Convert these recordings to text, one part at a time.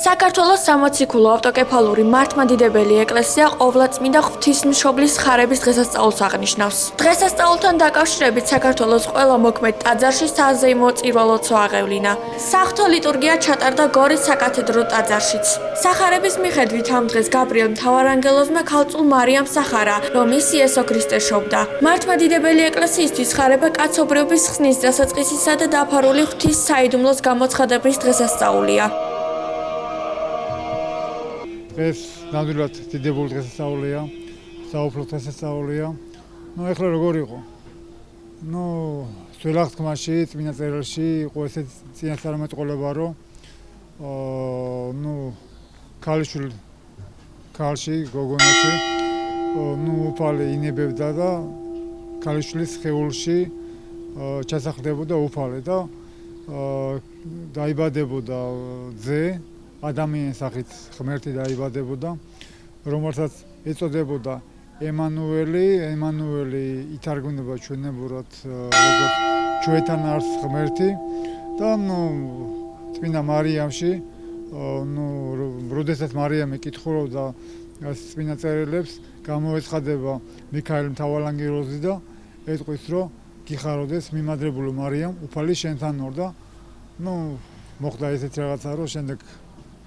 საქართველოს სამოციქულო ავტოკეფალური მართლმადიდებელი ეკლესია ყოვლადწმინდა ღვთისმშობლის ხარების დღესასწაულს აღნიშნავს. დღესასწაულთან დაკავშირებით საქართველოს ყველა მოქმედ ტაძარში საზეიმო წირვალოცვა აღევლინა. საღვთო ლიტურგია ჩატარდა გორის საკათედრო ტაძარშიც. სახარების მიხედვით ამ დღეს გაბრიელ მთავარანგელოზმა ქალწულ მარიამს ახარა, რომ ის იესო ქრისტე შობდა. მართლმადიდებელი ეკლესიისთვის ხარება კაცობრიობის ხსნის დასაწყისისა და დაფარული ღვთის საიდუმლოს გამოცხადების დღესასწაულია. ეს ნამდვილად დიდებული დღესასწაულია, საუფლო დღესასწაულია. ეხლა როგორ იყო? სველახ თქმაში, წმინდა წერილში იყო ესეთი წინასწარმეტყველება, რომ ქალიშვილი ქალში, გოგონაში, უფალი ინებებდა და ქალიშვილის სხეულში ჩასახლდებოდა უფალი და დაიბადებოდა ძე, ადამიანის სახით ღმერთი დაიბადებოდა, რომელსაც ეწოდებოდა ემანუელი ითარგმნება ჩვენებურად როგორც ჩვენთან არის ღმერთი და წმინდა მარიამში, როდესაც მარიამი კითხულობდა წმინდა წერილებს, გამოეცხადება მიქაელ მთავარანგელოზი და ეტყვის, რომ გიხაროდეს მიმადრებული მარიამ, უფალი შენთან ორ და მოხდა ესეთი რაღაცა, რომ შემდეგ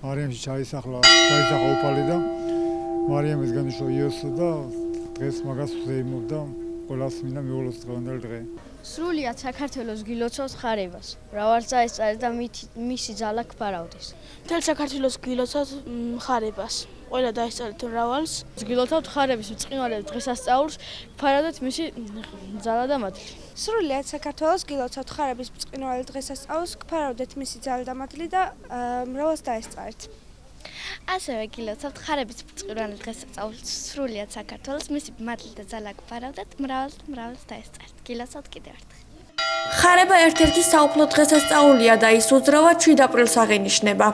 მარიამში ჩაისახლა უფალი და მარიამის განიშვა იესო და დღეს მაგას ვზეიმობდა ყველას მინდა მიულოს დღევანდელი დღე. სრულიად საქართველოს გილოცავს ხარებას. მრავალ წაესწარეს და მისი ძალა გფარავდეს. მთელ საქართველოს გილოცავს ხარებას. ყველა დაესწარეთ მრავალს. გილოცავთ ხარების ბრწყინვალების დღესასწაულს, გფარავდეთ მისი ძალა და მადლი. სრულიად საქართველოს გილოცავთ ხარების ბრწყინვალების დღესასწაულს, გფარავდეთ მისი ძალა და მადლი და მრავალს დაესწარეთ. ასევე გილოცავთ ხარების ბრწყინვალების დღესასწაულს, სრულიად საქართველოს მისი მადლი და ძალა გფარავდეთ, მრავალს დაესწარეთ. გილოცავთ კიდევ ერთხელ. ხარება ერთ-ერთი საუფლო დღესასწაულია და ის უძრავად 7 აპრილს აღინიშნება.